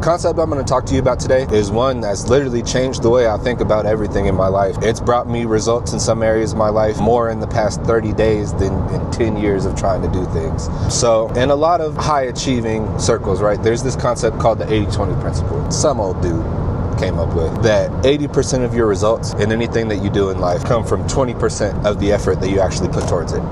concept I'm going to talk to you about today is one that's literally changed the way I think about everything in my life. It's brought me results in some areas of my life more in the past 30 days than in 10 years of trying to do things. So in a lot of high achieving circles, right, there's this concept called the 80-20 principle. Some old dude came up with that 80% of your results in anything that you do in life come from 20% of the effort that you actually put towards it.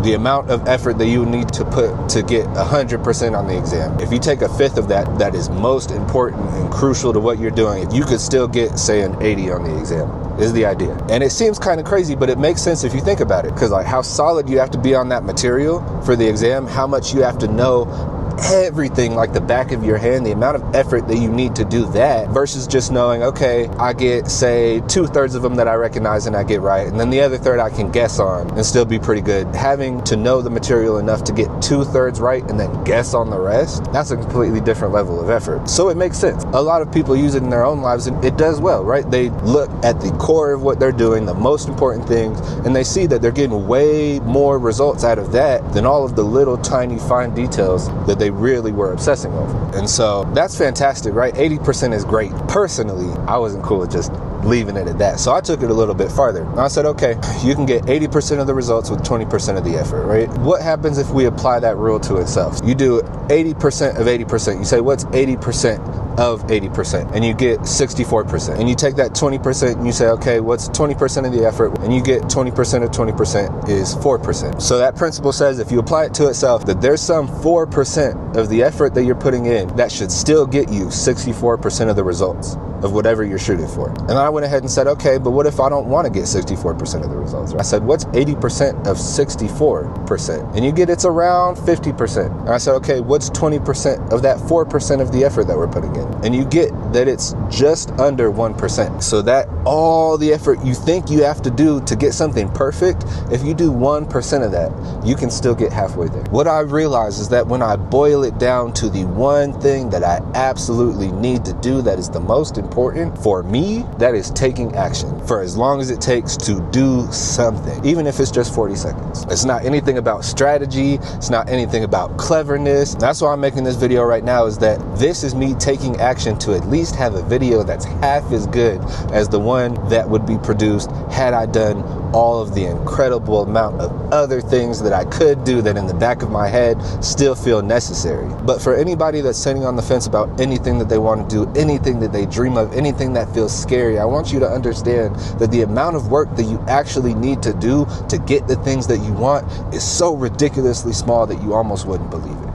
The amount of effort that you need to put to get 100% on the exam, if you take a fifth of that, that is most important and crucial to what you're doing, you could still get, say, an 80 on the exam, is the idea. And it seems kind of crazy, but it makes sense if you think about it, because like how solid you have to be on that material for the exam, how much you have to know everything like the back of your hand, the amount of effort that you need to do that versus just knowing, okay, I get, say, 2/3 of them that I recognize and I get right, and then the other third I can guess on and still be pretty good. Having to know the material enough to get 2/3 right and then guess on the rest, that's a completely different level of effort. So it makes sense. A lot of people use it in their own lives and it does well, right? They look at the core of what they're doing, the most important things, and they see that they're getting way more results out of that than all of the little tiny fine details that they really were obsessing over. And so that's fantastic, right? 80% is great. Personally, I wasn't cool with just leaving it at that. So I took it a little bit farther. I said, okay, you can get 80% of the results with 20% of the effort, right? What happens if we apply that rule to itself? You do 80% of 80%. You say, what's 80% of 80%? And you get 64%. And you take that 20% and you say, okay, what's 20% of the effort? And you get 20% of 20% is 4%. So that principle says if you apply it to itself, that there's some 4% of the effort that you're putting in that should still get you 64% of the results of whatever you're shooting for. And I went ahead and said, okay, but what if I don't want to get 64% of the results? I said, what's 80% of 64%? And you get it's around 50%. And I said, okay, what's 20% of that 4% of the effort that we're putting in? And you get that it's just under 1%. So that all the effort you think you have to do to get something perfect, if you do 1% of that, you can still get halfway there. What I realize is that when I boil it down to the one thing that I absolutely need to do that is the most important for me, that is taking action for as long as it takes to do something, even if it's just 40 seconds. It's not anything about strategy. It's not anything about cleverness. That's why I'm making this video right now, is that this is me taking action to at least have a video that's half as good as the one that would be produced had I done all of the incredible amount of other things that I could do that in the back of my head still feel necessary. But for anybody that's sitting on the fence about anything that they want to do, anything that they dream of, anything that feels scary, I want you to understand that the amount of work that you actually need to do to get the things that you want is so ridiculously small that you almost wouldn't believe it.